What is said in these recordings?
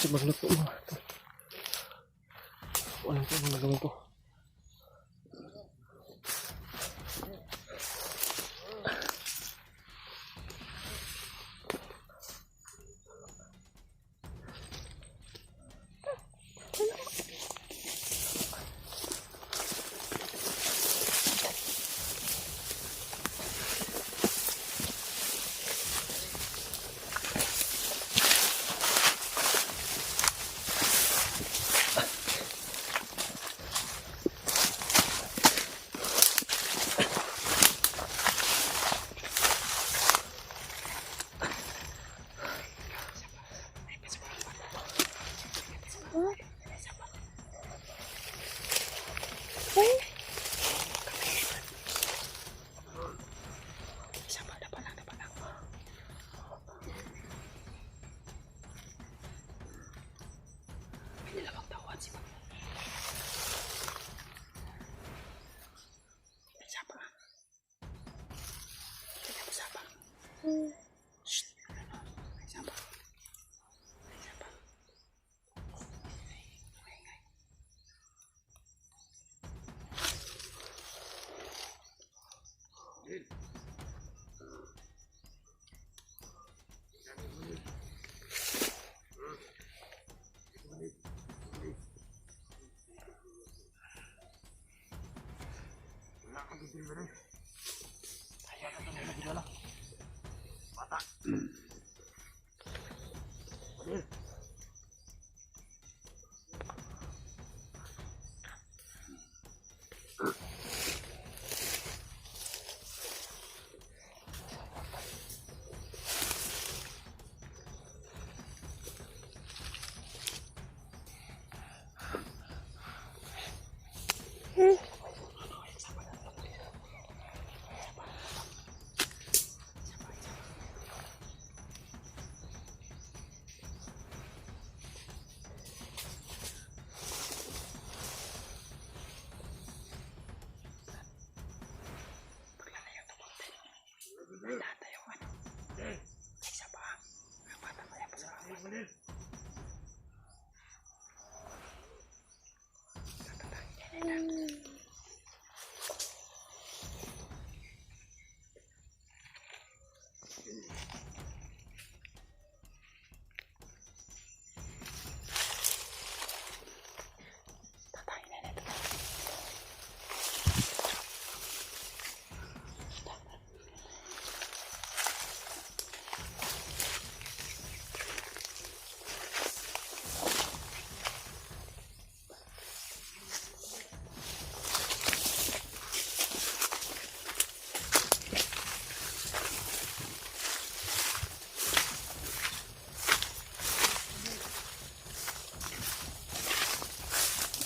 si magluto mo. Walang po mga gawin ko. Bata.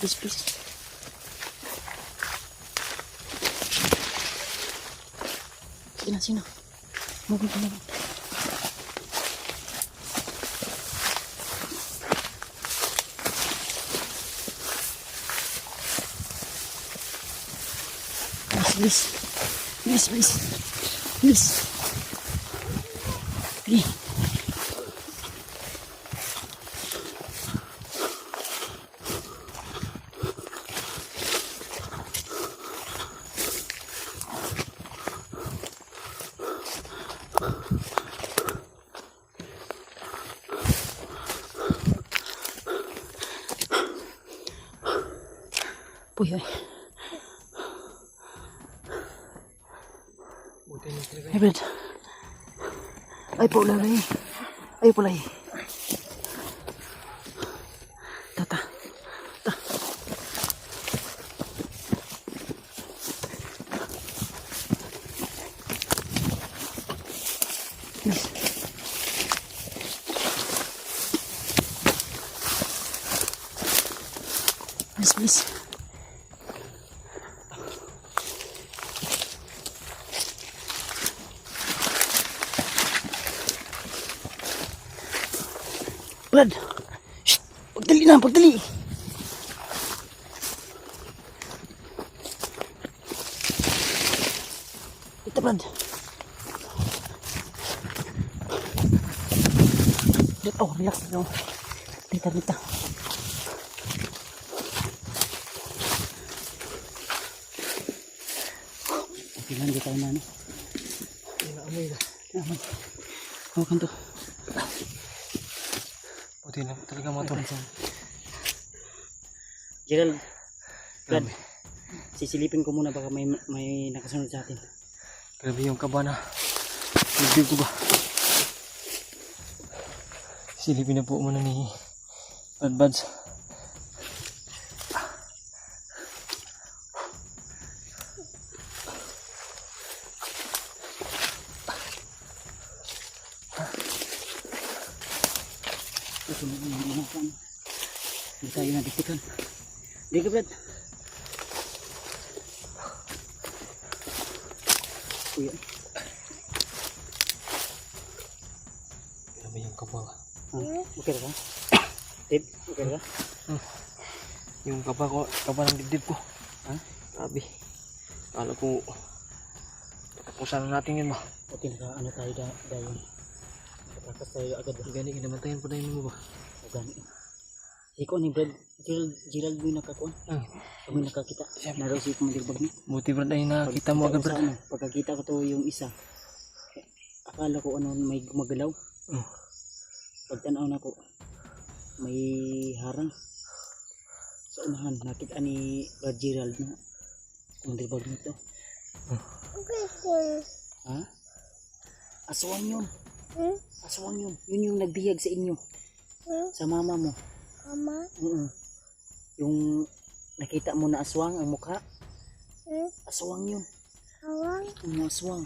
Please, please. Sino? Move. Please. Okay. Uy. Ay, Brad. Ay, pulay. Ta. Please. Brad, shh, pagdali. Ito, Brad. Relax lang. Rita. Okay lang, di tayo na ano. Inaamoy na. Amoy. Hawakan to. Buti na talaga mga tol. Gerald, Brad, Grabe. sisilipin ko muna baka may nakasunod sa atin. Grabe yung kaba na. Dibdib ko ba? Silipin na po muna ni Bad Buds. Hindi tayo nagitikan. Hindi ka, Brad. Kuya. Grabe yung kaba. Okay ka? Dib, okay ka? Yung kaba ko, kaba ng dibdib ko. Ha? Grabe. Kala ko katapusan na natin yun ba? Okay na ano tayo dayon. Nakatakas tayo agad. Gani, kinamantayan pa na yun mo ba? Gani. Ikaw ni Brad, Gerald mo yung nakakuan. Kami nakakita. Naraw si Kumandirbag niya. Buti Brad ay nakita mo agad Brad. Pagkakita ko to yung isa, akala ko ano may gumagalaw. Pagtanaw na ko, may harang. Sa unahan, nakita ni Brad Gerald na Kumandirbag nito. Ha? Aswang yun. Aswang yun. Yun yung nagbihag sa inyo. Sa mama mo. Mama? Yung nakita mo na aswang ang mukha. Aswang yun. Awang? Yung aswang.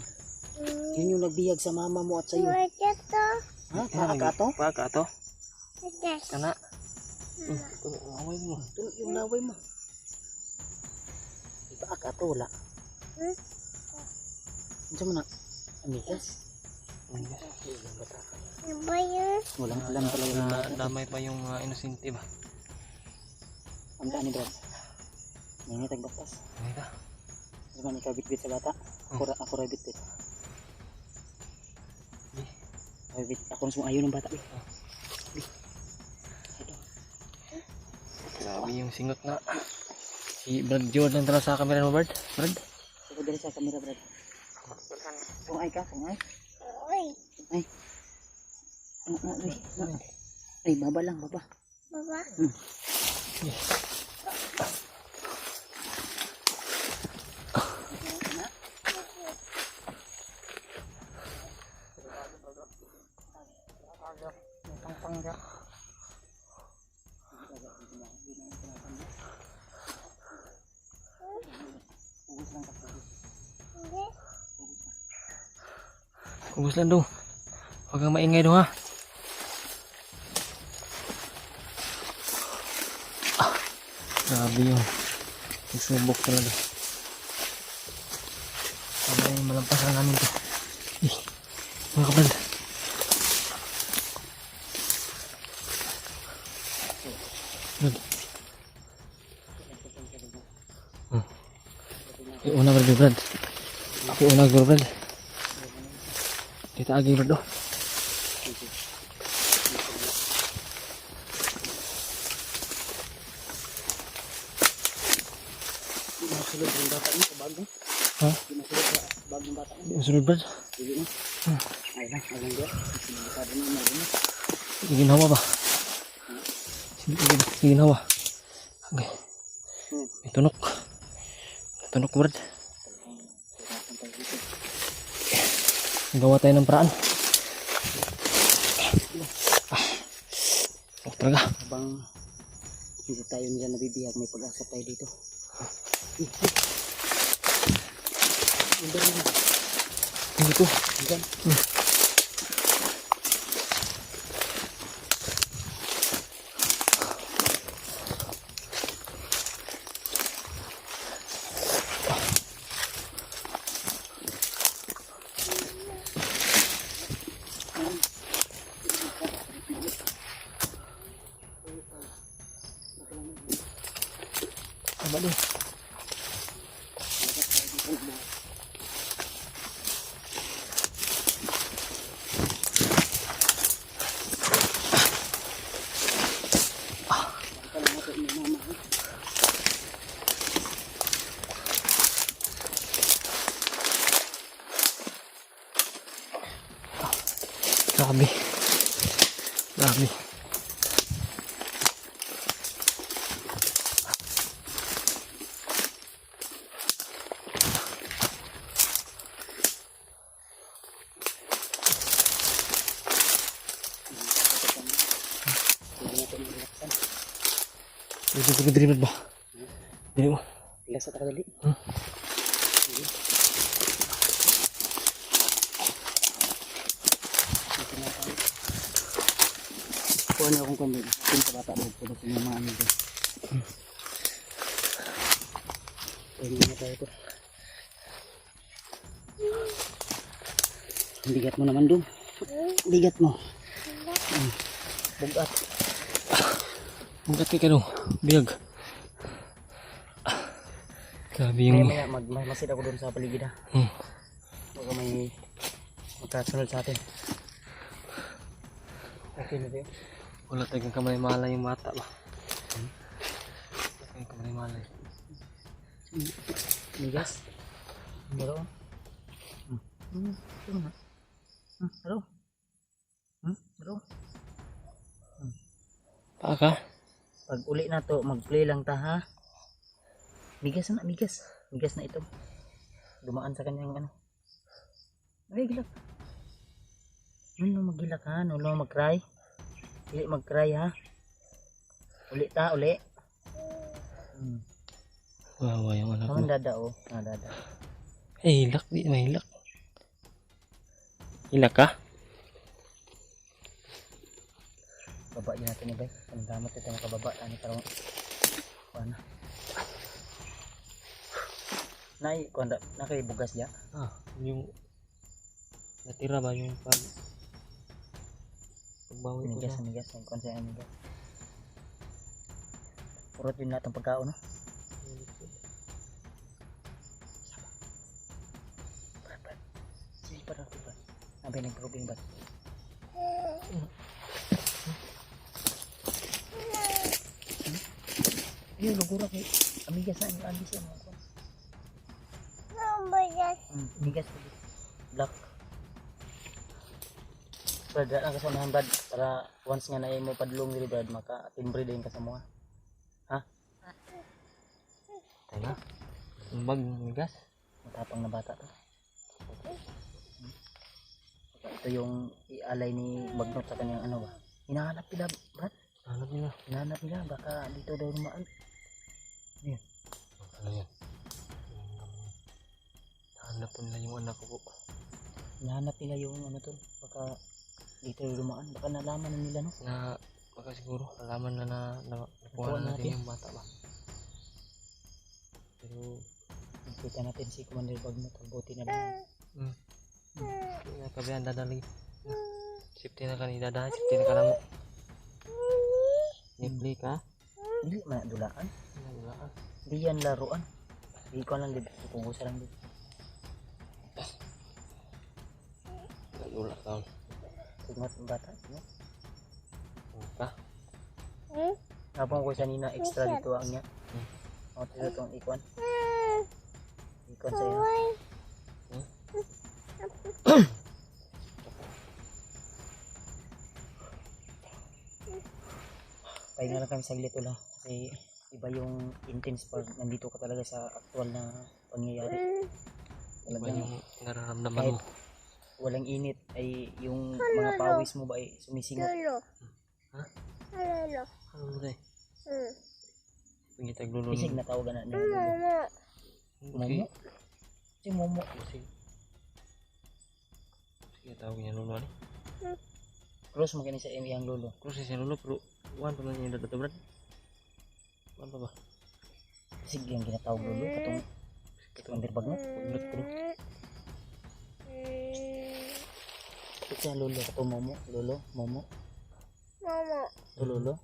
Yun yung nagbihag sa mama mo at sa'yo. Wala to? Ha? Paaka to? Paaka to? Yes. Kana? Away mo. Ito yung laway mo. Paaka to wala. Ano mo na? Amigas? Ano ba yun? Walang alam talaga yung bata. Damay pa yung inosente ba? Ang daan ni Brad. May tagbaktas. Ay ka. Ano ba ikaw bitbit sa bata? Ako rin bitbit. Ako nung ayaw ng bata. Grabe yung singot na. Si Brad Jordan tala sa camera mo Brad? Brad? Ako dali sa camera Brad. Tungay ka, tungay. Uy, Ay. Ay, baba lang, baba. baba. Hindi. Kubos lang daw. Huwag kang maingay daw ha. Grabe yung nagsubok talaga. Ano yung malampasan namin to. Mga kabrad. Brad. Una Brad. Ako una Brad. Kita agi Brad. Masulod yung bata niya sa bago. Ha? Masulod sa bagong bata niya. Di masunod Brad. Sige na. Ay lang dia. Sinabasado na yung mga Ginawa ba? Ginawa. Okay. May tunok. May tunok Brad. Gawa tayo ng paraan. Talaga. Habang hindi tayo nila nabibihag, may pag-asa tayo dito. Dito. Diyan. Apa deh? Mama. Grabe. Grabe. Hindi natin malaksan. Dito ko dirimat ba? Dito mo. Lasa ta kadali. Kuha na akong kamay. Atin sa bata mo. Puno sa mga amigo. Pwede na tayo ito. Ang bigat mo naman doon. Bigat mo. Bugat. Bugat ka no. Biyag. Grabe yung... Maya magmasid ako doon sa paligid ha. Baka may magkasunod sa atin. Okay na din. Wala tayong kamay-malay yung mata ba? Wala tayong kamay-malay. Migas. Hello. Hello. Hello. Paa ka? Pag uli na to, mag-play lang ta ha. Migas na, migas. Migas na ito. Dumaan sa kanyang ano. Ay, gilak. Ano magilak ha? Ano mag-cry? Hindi mag-cry ha. Uli ta, uli. Wawa yung anak Naman mo. dada oh. Dada. Eh, hilak. Di may hilak. Hilak ka? Baba din natin ni Bay. Ang damot ito nakababa. Ano parang na. Nay, kuanda, nakaibugas ya. Ah, yung... Natira ba yung pagbawi ko Migas, na? migas. Ang konsaya migas. Purot din natin pagkaon no? Sige pa natin ba? Abay nag-probing ba? Yun, lugurak eh. Amigas na, yung andis yan. Migas po. Black. Brad, ang kasamahan Brad. Para once nga na mo padlong dito Brad, maka-timbre din ka sa mga. Ha? Tayo. Yung bag migas. Matapang na bata to. Ito yung ialay ni Bagnot sa kanyang ano ba? Hinahanap nila Brad. Hanap nila. Hinahanap nila. Baka dito daw rumaan. Yan. Ano yan? Hanap po nila yung anak ko po. Hinahanap nila yung ano to. Baka dito daw rumaan. Baka nalaman na nila no? Na baka siguro alaman na nakuha Nakuha na natin natin. yung bata ba. Pero Nakita natin si Commander Bagnot. Ang buti na lang. kabihan dadali. Safety na ka ni dada. Safety na ka na mo. Nipli ka? Hindi man dulaan. Wala. Hindi yan laruan. Hindi ko lang dito. Pugusa lang dito. Wala ka. Ingat ang bata. No? Ka? Habang ko sa nina extra dito ang niya. Ako dito itong ikon. Ikon sa'yo. Pahinga lang kami saglit ulo. Kasi iba yung intense pag nandito ka talaga sa aktual na pangyayari. Iba Talagang yung nararamdaman kahit mo. walang init ay yung mga pawis mo ba ay sumisingot. Ha? Lolo. Ano mo rin? Pangitag lulun. Isig na tawagan na niya. Okay. Momo. Si Momo. Sige. Sige, tawag niya lolo. Close mo kini sa iyang lolo. Kung siya lolo, pero one pa man yung dadato, Brad. One pa ba? Isig yung ginatawag lolo. Katong Commander Bagnot. Bagnot ko. Ito siya lolo. Katong Momo. Lolo. Momo. Ito lolo.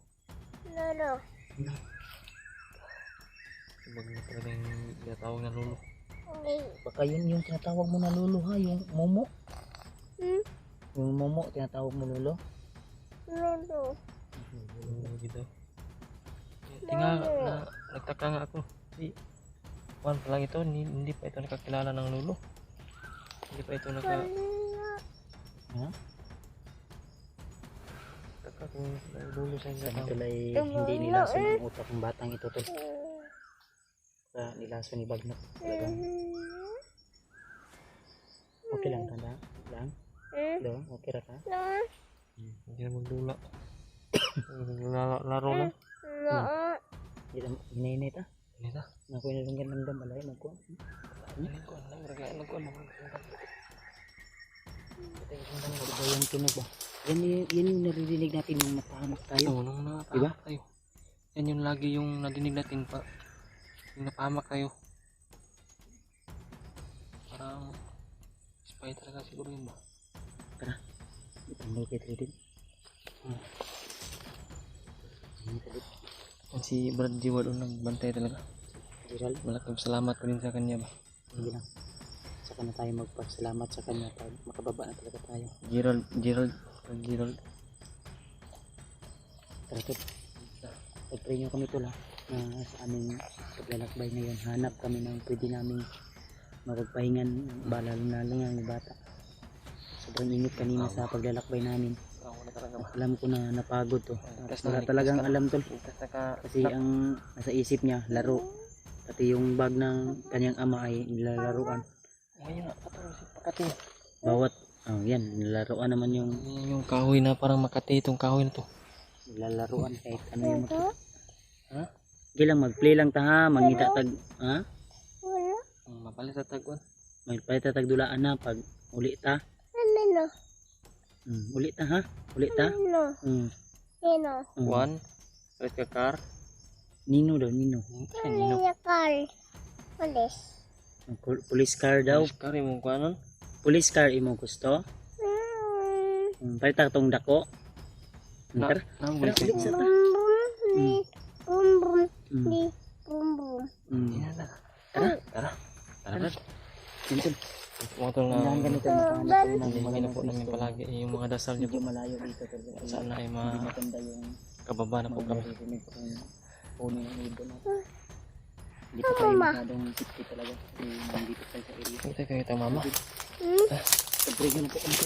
Ibag na talaga yung tinatawag na lolo. Baka yun yung tinatawag mo na lolo ha. Yung Momo. Yung Momo tinatawag mo lolo. Lolo dito. Buti nga na nagtaka nga ako. Juan pa lang ito, hindi pa ito nakakilala ng lolo. Hindi pa ito Ha? Taka kung may lolo sa inyo. Ito ay hindi nilaso ng utak ng batang ito tol. Sa nilaso ni Bagnat. Talagang okay lang ka na? Lang? Do, okay ra ka? Hindi na maglula. Laro lang. Hinay-hinay ta? Hindi na. Nakuha na lang ganang dambalay. Magkuhan. Ba yung tunog ba? Yan yung naririnig natin nung napahamak tayo. Oo, nung napahamak Diba? tayo. Yan yung lagi yung nadinig natin pa. Yung napahamak tayo. Parang spy talaga siguro yun ba? Itanggal kay Tridin. Yan si Brad Jiwa doon nagbantay talaga. Gerald, Malaking salamat ko din sa kanya ba. hindi lang. Saka na tayo magpasalamat sa kanya pag makababa na talaga tayo. Gerald. Tara tol. Pag-pray nyo kami tol ha. Na sa aming paglalakbay ngayon. Hanap kami ng pwede naming magpahingan. Balalo na lang ang bata. Sobrang init kanina sa paglalakbay namin. Wala talaga ba. Alam ko na napagod to. Ligtas Wala na, talagang ligtas ka. alam tol. Ligtas na ka. Kasi ang nasa isip niya, laro. Pati yung bag ng kanyang ama ay nilalaruan. Ngayon na, patawag si Pakati. Bawat, yan, nilalaruan naman yung Yan yung kahoy na parang Makati itong kahoy na to. nilalaruan kahit ano yung makita. Ha? Sige lang, mag-play lang ta ha, mangita tag, ha? Mapalit sa tagwan. Magpalit tag dulaan na pag uli ta. Uli ta ha? Uli ta? One, red ka car. Nino daw, Nino. Police car daw. Car yung mong kuhanon. Police car imo gusto? Palit ta tong dako. Tara. Nang Tara, bulit ulit sa ta. Tara. Brad. Minsan, Mga itong hanggang ganito makahanap tayo ng mga hindi na po namin palagi yung mga dasal niyo medyo po. malayo dito. Talaga. Sana ay Hindi maganda yung makababa na po kami. maririnig kung puno yung ibon natin. Hindi pa tayo masyadong safety talaga. Kasi nandito tayo sa area. Kita kayo ito mama. Pag-break na po kami.